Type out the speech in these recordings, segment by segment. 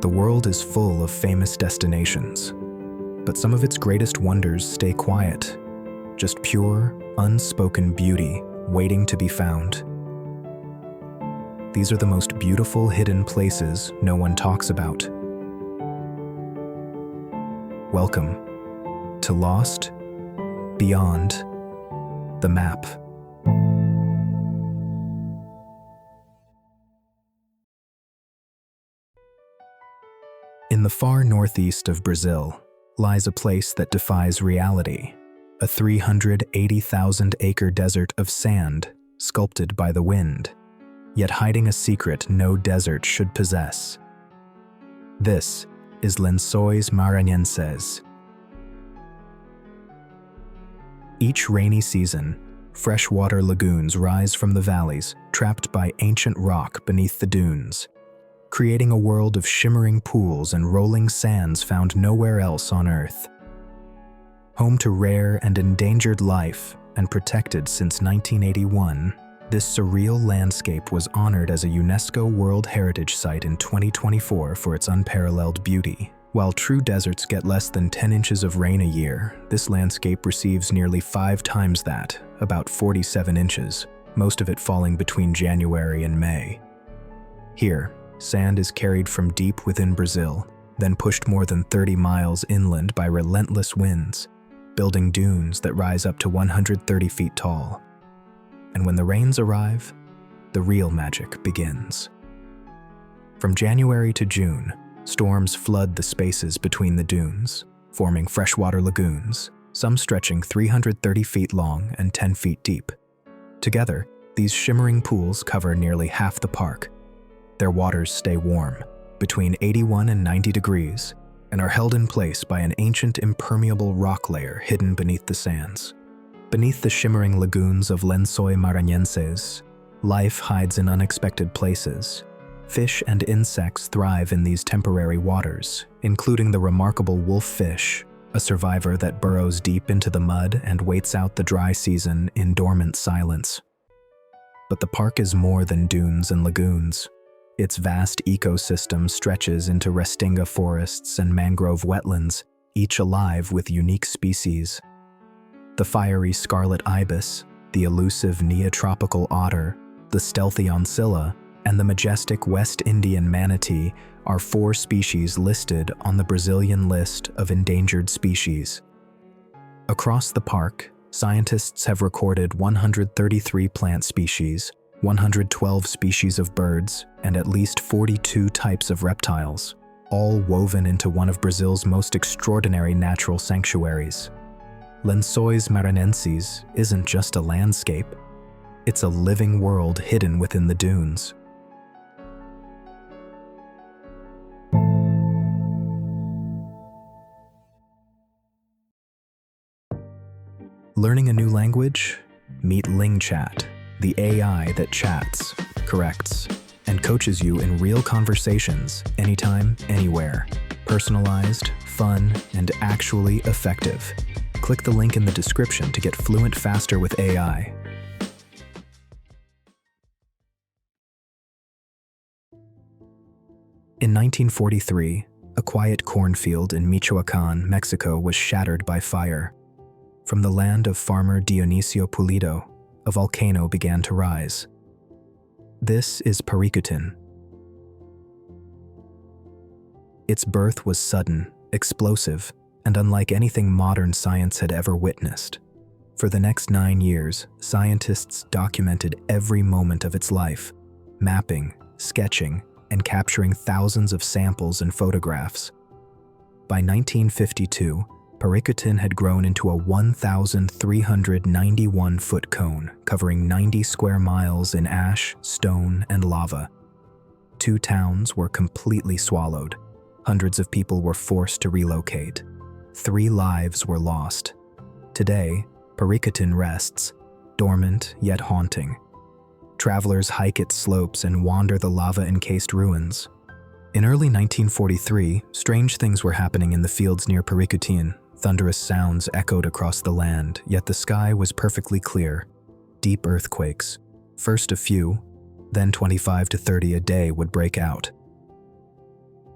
The world is full of famous destinations, but some of its greatest wonders stay quiet, just pure, unspoken beauty waiting to be found. These are the most beautiful hidden places no one talks about. Welcome to Lost Beyond the Map. In the far northeast of Brazil lies a place that defies reality, a 380,000-acre desert of sand sculpted by the wind, yet hiding a secret no desert should possess. This is Lençóis Maranhenses. Each rainy season, freshwater lagoons rise from the valleys, trapped by ancient rock beneath the dunes, creating a world of shimmering pools and rolling sands found nowhere else on Earth. Home to rare and endangered life and protected since 1981, this surreal landscape was honored as a UNESCO World Heritage Site in 2024 for its unparalleled beauty. While true deserts get less than 10 inches of rain a year, this landscape receives nearly 5 times that, about 47 inches, most of it falling between January and May. Here, sand is carried from deep within Brazil, then pushed more than 30 miles inland by relentless winds, building dunes that rise up to 130 feet tall. And when the rains arrive, the real magic begins. From January to June, storms flood the spaces between the dunes, forming freshwater lagoons, some stretching 330 feet long and 10 feet deep. Together, these shimmering pools cover nearly half the park. Their waters stay warm, between 81 and 90 degrees, and are held in place by an ancient impermeable rock layer hidden beneath the sands. Beneath the shimmering lagoons of Lençóis Maranhenses, life hides in unexpected places. Fish and insects thrive in these temporary waters, including the remarkable wolffish, a survivor that burrows deep into the mud and waits out the dry season in dormant silence. But the park is more than dunes and lagoons. Its vast ecosystem stretches into Restinga forests and mangrove wetlands, each alive with unique species. The fiery scarlet ibis, the elusive neotropical otter, the stealthy oncilla, and the majestic West Indian manatee are 4 species listed on the Brazilian list of endangered species. Across the park, scientists have recorded 133 plant species, 112 species of birds, and at least 42 types of reptiles, all woven into one of Brazil's most extraordinary natural sanctuaries. Lençóis Maranhenses isn't just a landscape, it's a living world hidden within the dunes. Learning a new language? Meet LingChat, the AI that chats, corrects, and coaches you in real conversations, anytime, anywhere. Personalized, fun, and actually effective. Click the link in the description to get fluent faster with AI. In 1943, a quiet cornfield in Michoacán, Mexico was shattered by fire. From the land of farmer Dionisio Pulido, a volcano began to rise. This is Paricutin. Its birth was sudden, explosive, and unlike anything modern science had ever witnessed. For the next 9 years, scientists documented every moment of its life, mapping, sketching, and capturing thousands of samples and photographs. By 1952, Paricutin had grown into a 1,391-foot cone covering 90 square miles in ash, stone, and lava. 2 towns were completely swallowed. Hundreds of people were forced to relocate. 3 lives were lost. Today, Paricutin rests, dormant yet haunting. Travelers hike its slopes and wander the lava-encased ruins. In early 1943, strange things were happening in the fields near Paricutin. Thunderous sounds echoed across the land, yet the sky was perfectly clear. Deep earthquakes, first a few, then 25 to 30 a day would break out.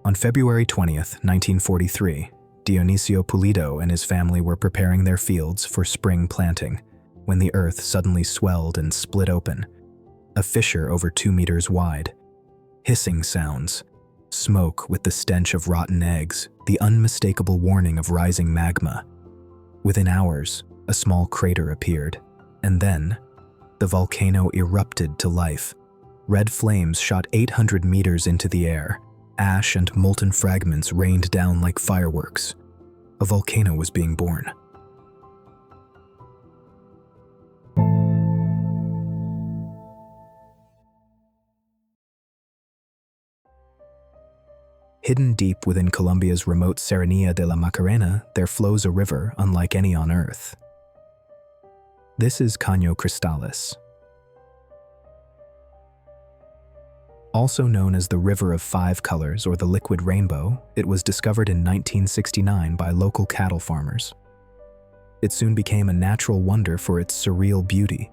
On February 20th, 1943, Dionisio Pulido and his family were preparing their fields for spring planting when the earth suddenly swelled and split open, a fissure over 2 meters wide. Hissing sounds, smoke with the stench of rotten eggs, the unmistakable warning of rising magma. Within hours, a small crater appeared, and then the volcano erupted to life. Red flames shot 800 meters into the air. Ash and molten fragments rained down like fireworks. A volcano was being born. Hidden deep within Colombia's remote Serranía de la Macarena, there flows a river unlike any on Earth. This is Caño Cristales. Also known as the River of Five Colors or the Liquid Rainbow, it was discovered in 1969 by local cattle farmers. It soon became a natural wonder for its surreal beauty.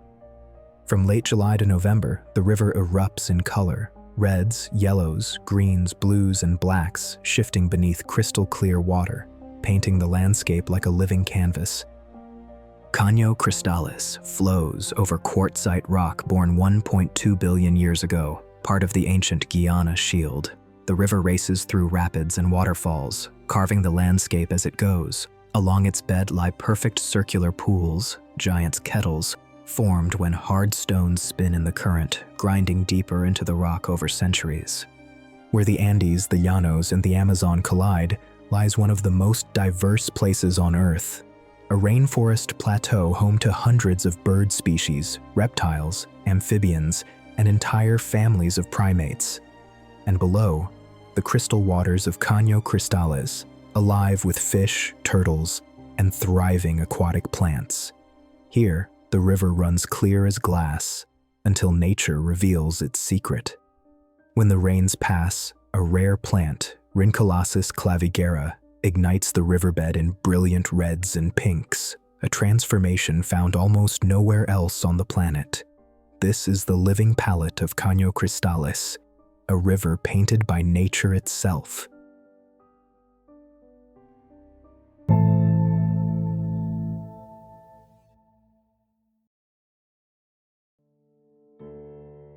From late July to November, the river erupts in color, reds, yellows, greens, blues, and blacks shifting beneath crystal-clear water, painting the landscape like a living canvas. Caño Cristales flows over quartzite rock born 1.2 billion years ago, part of the ancient Guiana Shield. The river races through rapids and waterfalls, carving the landscape as it goes. Along its bed lie perfect circular pools, giant's kettles, formed when hard stones spin in the current, grinding deeper into the rock over centuries. Where the Andes, the Llanos, and the Amazon collide lies one of the most diverse places on Earth. A rainforest plateau home to hundreds of bird species, reptiles, amphibians, and entire families of primates. And below, the crystal waters of Caño Cristales, alive with fish, turtles, and thriving aquatic plants. Here, the river runs clear as glass until nature reveals its secret. When the rains pass, a rare plant, Rhyncholasis clavigera, ignites the riverbed in brilliant reds and pinks, a transformation found almost nowhere else on the planet. This is the living palette of Caño Cristales, a river painted by nature itself.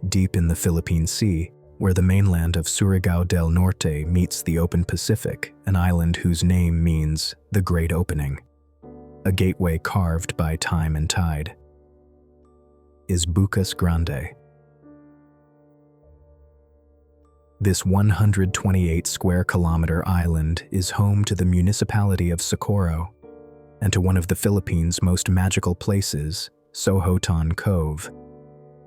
Deep in the Philippine Sea, where the mainland of Surigao del Norte meets the open Pacific, an island whose name means the Great Opening, a gateway carved by time and tide, is Bucas Grande. This 128 square kilometer island is home to the municipality of Socorro and to one of the Philippines' most magical places, Sohoton Cove,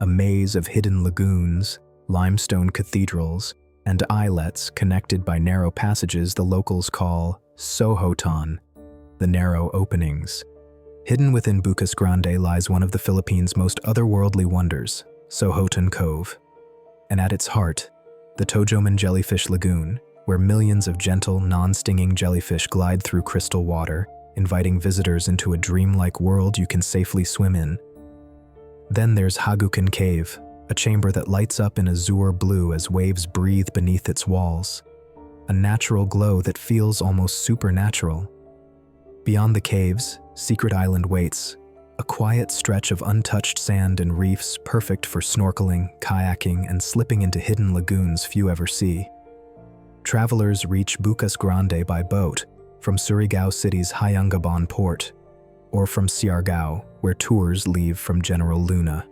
a maze of hidden lagoons, limestone cathedrals, and islets connected by narrow passages the locals call Sohoton, the narrow openings. Hidden within Bucas Grande lies one of the Philippines' most otherworldly wonders, Sohoton Cove, and at its heart, the Tojoman Jellyfish Lagoon, where millions of gentle, non-stinging jellyfish glide through crystal water, inviting visitors into a dreamlike world you can safely swim in. Then there's Hagucan Cave, a chamber that lights up in azure blue as waves breathe beneath its walls, a natural glow that feels almost supernatural. Beyond the caves, Secret Island waits, a quiet stretch of untouched sand and reefs perfect for snorkeling, kayaking, and slipping into hidden lagoons few ever see. Travelers reach Bucas Grande by boat from Surigao City's Hayangabon port, or from Siargao, where tours leave from General Luna.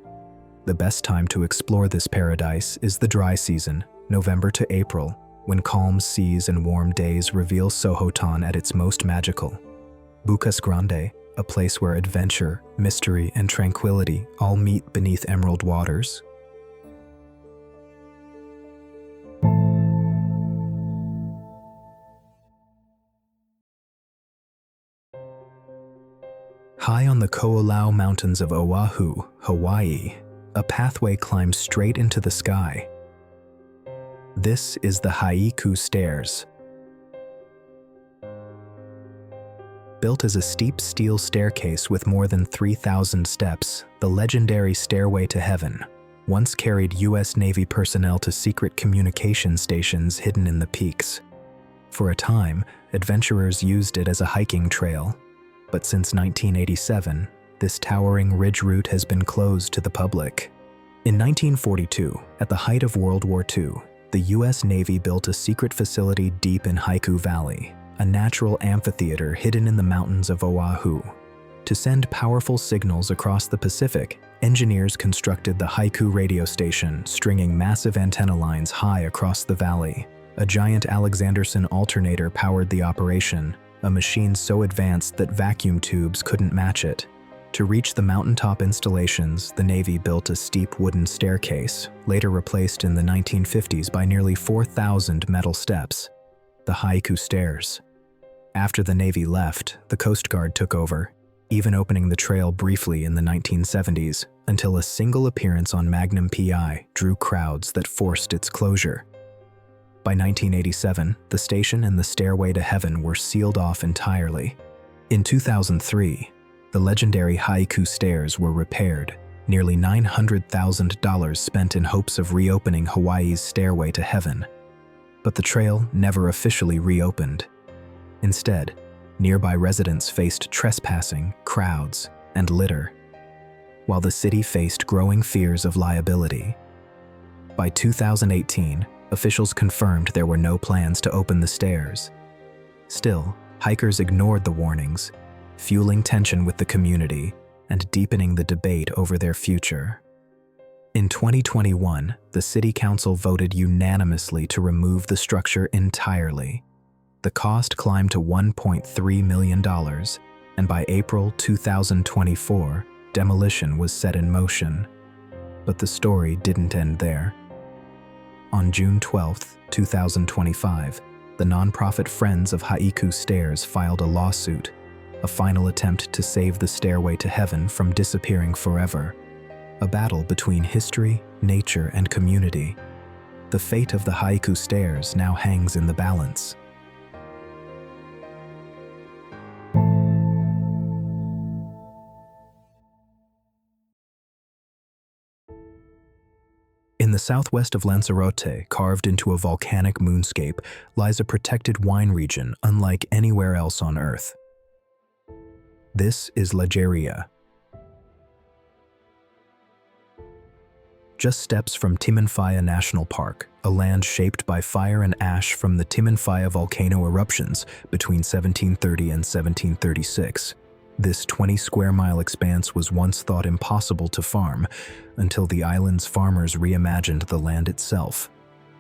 The best time to explore this paradise is the dry season, November to April, when calm seas and warm days reveal Sohoton at its most magical. Bucas Grande, a place where adventure, mystery, and tranquility all meet beneath emerald waters. High on the Ko'olau Mountains of Oahu, Hawaii, a pathway climbs straight into the sky. This is the Haiku Stairs. Built as a steep steel staircase with more than 3,000 steps, the legendary Stairway to Heaven once carried U.S. Navy personnel to secret communication stations hidden in the peaks. For a time, adventurers used it as a hiking trail, but since 1987, this towering ridge route has been closed to the public. In 1942, at the height of World War II, the U.S. Navy built a secret facility deep in Haiku Valley, a natural amphitheater hidden in the mountains of Oahu. To send powerful signals across the Pacific, engineers constructed the Haiku radio station, stringing massive antenna lines high across the valley. A giant Alexanderson alternator powered the operation, a machine so advanced that vacuum tubes couldn't match it. To reach the mountaintop installations, the Navy built a steep wooden staircase, later replaced in the 1950s by nearly 4,000 metal steps, the Haiku Stairs. After the Navy left, the Coast Guard took over, even opening the trail briefly in the 1970s, until a single appearance on Magnum PI drew crowds that forced its closure. By 1987, the station and the Stairway to Heaven were sealed off entirely. In 2003, the legendary Haiku Stairs were repaired, nearly $900,000 spent in hopes of reopening Hawaii's Stairway to Heaven. But the trail never officially reopened. Instead, nearby residents faced trespassing, crowds, and litter, while the city faced growing fears of liability. By 2018, officials confirmed there were no plans to open the stairs. Still, hikers ignored the warnings, fueling tension with the community and deepening the debate over their future. In 2021, the City Council voted unanimously to remove the structure entirely. The cost climbed to $1.3 million, and by April 2024, demolition was set in motion. But the story didn't end there. On June 12, 2025, the nonprofit Friends of Haiku Stairs filed a lawsuit, a final attempt to save the Stairway to Heaven from disappearing forever. A battle between history, nature, and community. The fate of the Haiku Stairs now hangs in the balance. In the southwest of Lanzarote, carved into a volcanic moonscape, lies a protected wine region unlike anywhere else on Earth. This is Lageria. Just steps from Timanfaya National Park, a land shaped by fire and ash from the Timanfaya volcano eruptions between 1730 and 1736. This 20-square-mile expanse was once thought impossible to farm, until the island's farmers reimagined the land itself.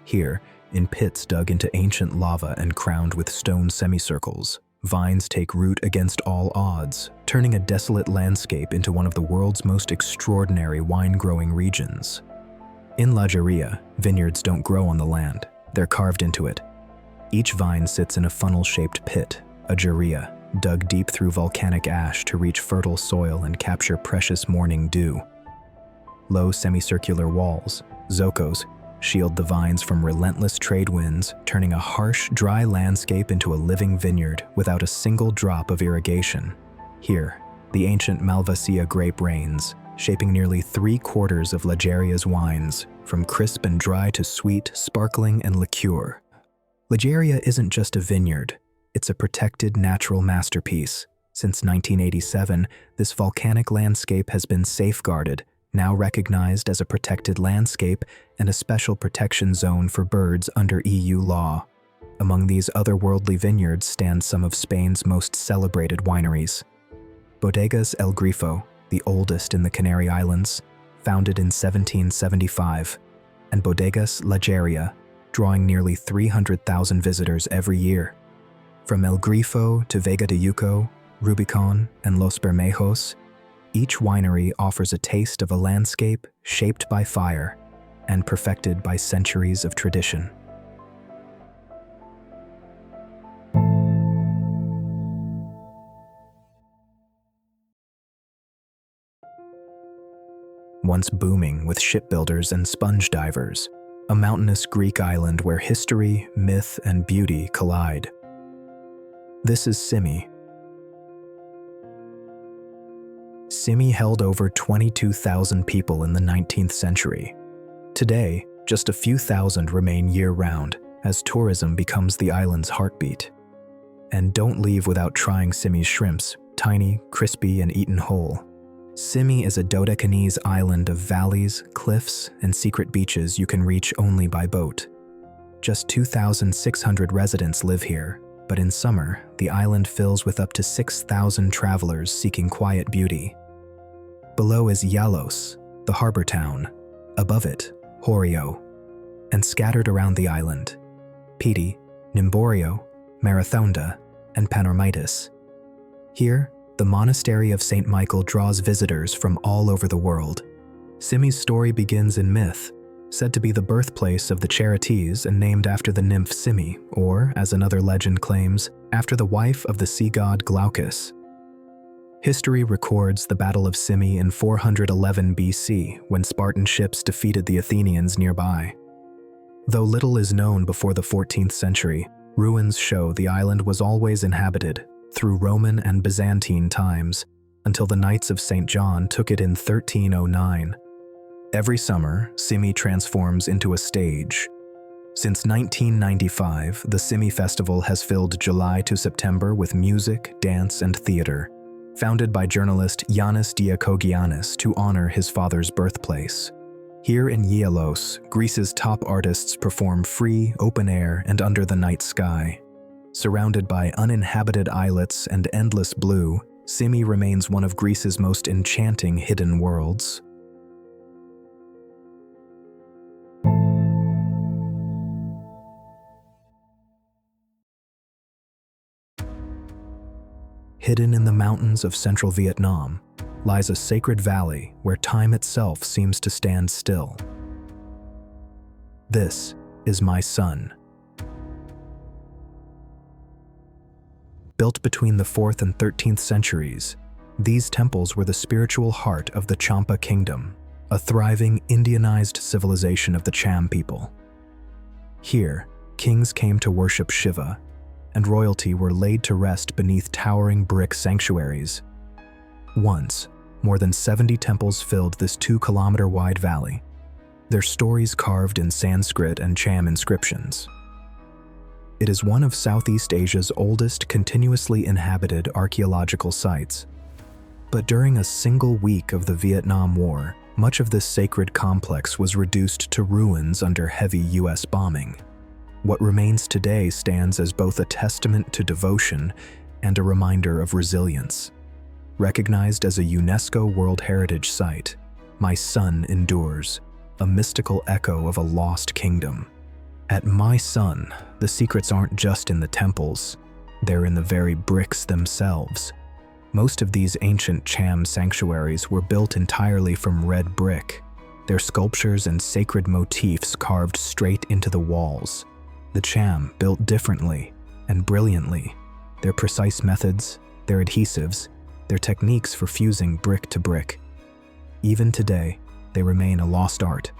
Here, in pits dug into ancient lava and crowned with stone semicircles, vines take root against all odds, turning a desolate landscape into one of the world's most extraordinary wine-growing regions. In Lageria, vineyards don't grow on the land, they're carved into it. Each vine sits in a funnel-shaped pit, a jeria, dug deep through volcanic ash to reach fertile soil and capture precious morning dew. Low semicircular walls, zocos, shield the vines from relentless trade winds, turning a harsh, dry landscape into a living vineyard without a single drop of irrigation. Here, the ancient Malvasia grape reigns, shaping nearly 3/4 of Lageria's wines, from crisp and dry to sweet, sparkling, and liqueur. Lageria isn't just a vineyard, it's a protected natural masterpiece. Since 1987, this volcanic landscape has been safeguarded, now recognized as a protected landscape and a special protection zone for birds under EU law. Among these otherworldly vineyards stand some of Spain's most celebrated wineries. Bodegas El Grifo, the oldest in the Canary Islands, founded in 1775, and Bodegas Lageria, drawing nearly 300,000 visitors every year. From El Grifo to Vega de Yuco, Rubicon, and Los Bermejos, each winery offers a taste of a landscape shaped by fire and perfected by centuries of tradition. Once booming with shipbuilders and sponge divers, a mountainous Greek island where history, myth, and beauty collide. This is Symi. Symi held over 22,000 people in the 19th century. Today, just a few thousand remain year-round, as tourism becomes the island's heartbeat. And don't leave without trying Simi's shrimps, tiny, crispy, and eaten whole. Simi is a Dodecanese island of valleys, cliffs, and secret beaches you can reach only by boat. Just 2,600 residents live here, but in summer, the island fills with up to 6,000 travelers seeking quiet beauty. Below is Yalos, the harbor town. Above it, Horio. And scattered around the island, Piti, Nimborio, Marathonda, and Panormitis. Here, the monastery of St. Michael draws visitors from all over the world. Simi's story begins in myth, said to be the birthplace of the Charites and named after the nymph Simi, or, as another legend claims, after the wife of the sea god Glaucus. History records the Battle of Simi in 411 BC, when Spartan ships defeated the Athenians nearby. Though little is known before the 14th century, ruins show the island was always inhabited through Roman and Byzantine times, until the Knights of St. John took it in 1309. Every summer, Simi transforms into a stage. Since 1995, the Simi Festival has filled July to September with music, dance, and theater, founded by journalist Yanis Diakogiannis to honor his father's birthplace. Here in Yalos, Greece's top artists perform free, open air, and under the night sky. Surrounded by uninhabited islets and endless blue, Simi remains one of Greece's most enchanting hidden worlds. Hidden in the mountains of central Vietnam lies a sacred valley where time itself seems to stand still. This is My Son. Built between the 4th and 13th centuries, these temples were the spiritual heart of the Champa Kingdom, a thriving Indianized civilization of the Cham people. Here, kings came to worship Shiva, and royalty were laid to rest beneath towering brick sanctuaries. Once, more than 70 temples filled this 2-kilometer-wide valley, their stories carved in Sanskrit and Cham inscriptions. It is one of Southeast Asia's oldest continuously inhabited archaeological sites. But during a single week of the Vietnam War, much of this sacred complex was reduced to ruins under heavy U.S. bombing. What remains today stands as both a testament to devotion and a reminder of resilience. Recognized as a UNESCO World Heritage Site, My Son endures, a mystical echo of a lost kingdom. At My Son, the secrets aren't just in the temples, they're in the very bricks themselves. Most of these ancient Cham sanctuaries were built entirely from red brick, their sculptures and sacred motifs carved straight into the walls. The Cham built differently and brilliantly, their precise methods, their adhesives, their techniques for fusing brick to brick. Even today, they remain a lost art,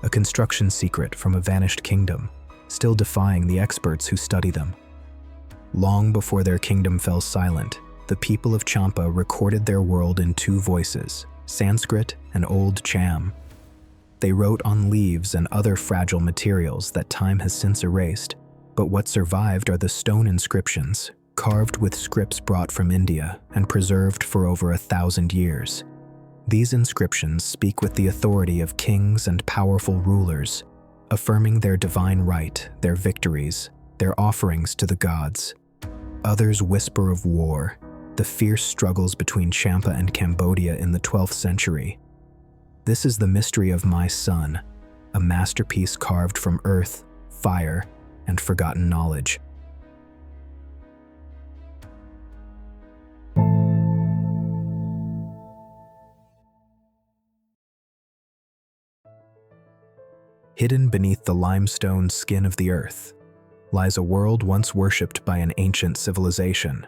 a construction secret from a vanished kingdom, still defying the experts who study them. Long before their kingdom fell silent, the people of Champa recorded their world in 2 voices, Sanskrit and Old Cham. They wrote on leaves and other fragile materials that time has since erased, but what survived are the stone inscriptions, carved with scripts brought from India and preserved for over 1,000 years. These inscriptions speak with the authority of kings and powerful rulers, affirming their divine right, their victories, their offerings to the gods. Others whisper of war, the fierce struggles between Champa and Cambodia in the 12th century. This is the mystery of My Son, a masterpiece carved from earth, fire, and forgotten knowledge. Hidden beneath the limestone skin of the earth lies a world once worshipped by an ancient civilization.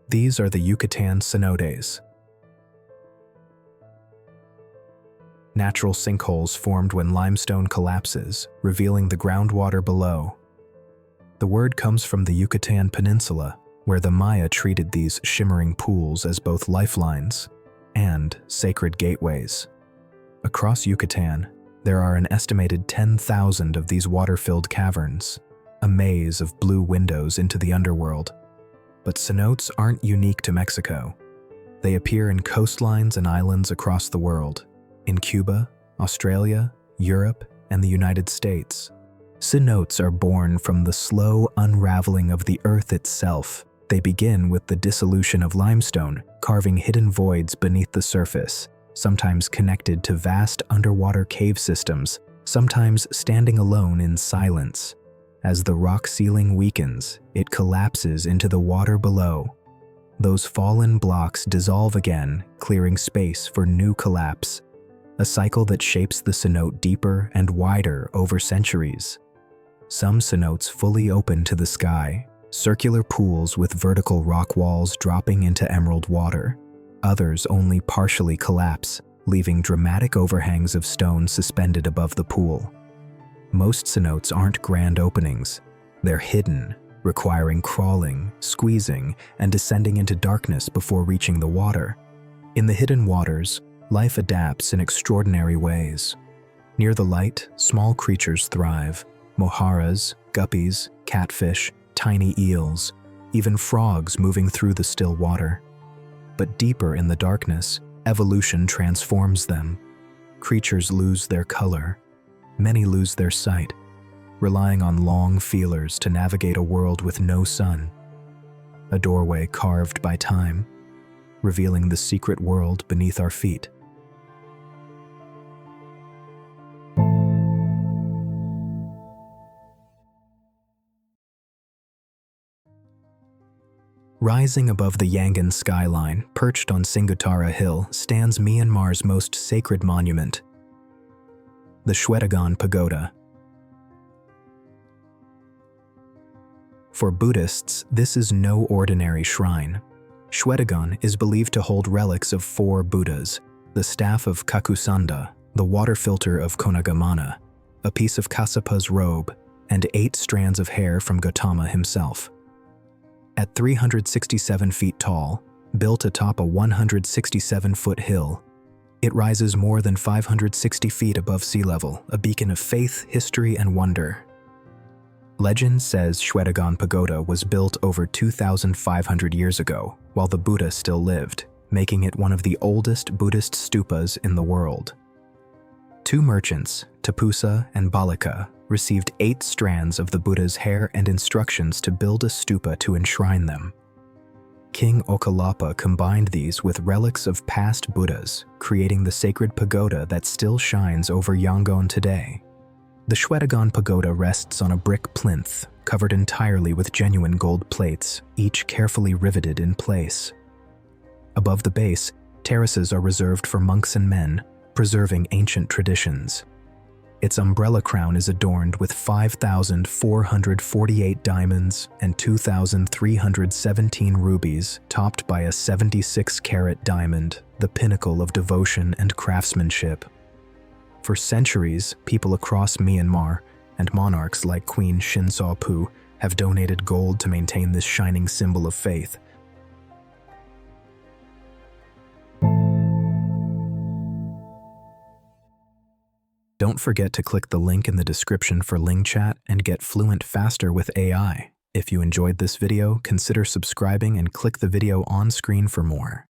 These are the Yucatan cenotes. Natural sinkholes formed when limestone collapses, revealing the groundwater below. The word comes from the Yucatan Peninsula, where the Maya treated these shimmering pools as both lifelines and sacred gateways. Across Yucatan, There are an estimated 10,000 of these water-filled caverns, a maze of blue windows into the underworld. But cenotes aren't unique to Mexico. They appear in coastlines and islands across the world, in Cuba, Australia, Europe, and the United States. Cenotes are born from the slow unraveling of the earth itself. They begin with the dissolution of limestone, carving hidden voids beneath the surface, sometimes connected to vast underwater cave systems, sometimes standing alone in silence. As the rock ceiling weakens, it collapses into the water below. Those fallen blocks dissolve again, clearing space for new collapse, a cycle that shapes the cenote deeper and wider over centuries. Some cenotes fully open to the sky, circular pools with vertical rock walls dropping into emerald water. Others only partially collapse, leaving dramatic overhangs of stone suspended above the pool. Most cenotes aren't grand openings. They're hidden, requiring crawling, squeezing, and descending into darkness before reaching the water. In the hidden waters, life adapts in extraordinary ways. Near the light, small creatures thrive: mojaras, guppies, catfish, tiny eels, even frogs moving through the still water. But deeper in the darkness, evolution transforms them. Creatures lose their color. Many lose their sight, relying on long feelers to navigate a world with no sun. A doorway carved by time, revealing the secret world beneath our feet. Rising above the Yangon skyline, perched on Singutara Hill, stands Myanmar's most sacred monument, the Shwedagon Pagoda. For Buddhists, this is no ordinary shrine. Shwedagon is believed to hold relics of 4 Buddhas: the staff of Kakusanda, the water filter of Konagamana, a piece of Kasapa's robe, and 8 strands of hair from Gautama himself. At 367 feet tall, built atop a 167-foot hill, it rises more than 560 feet above sea level, a beacon of faith, history, and wonder. Legend says Shwedagon Pagoda was built over 2,500 years ago, while the Buddha still lived, making it one of the oldest Buddhist stupas in the world. 2 merchants, Tapusa and Balika, received 8 strands of the Buddha's hair and instructions to build a stupa to enshrine them. King Okalapa combined these with relics of past Buddhas, creating the sacred pagoda that still shines over Yangon today. The Shwedagon Pagoda rests on a brick plinth, covered entirely with genuine gold plates, each carefully riveted in place. Above the base, terraces are reserved for monks and men, preserving ancient traditions. Its umbrella crown is adorned with 5,448 diamonds and 2,317 rubies, topped by a 76-carat diamond, the pinnacle of devotion and craftsmanship. For centuries, people across Myanmar and monarchs like Queen Shinsaw-Poo have donated gold to maintain this shining symbol of faith. Don't forget to click the link in the description for LingChat and get fluent faster with AI. If you enjoyed this video, consider subscribing and click the video on screen for more.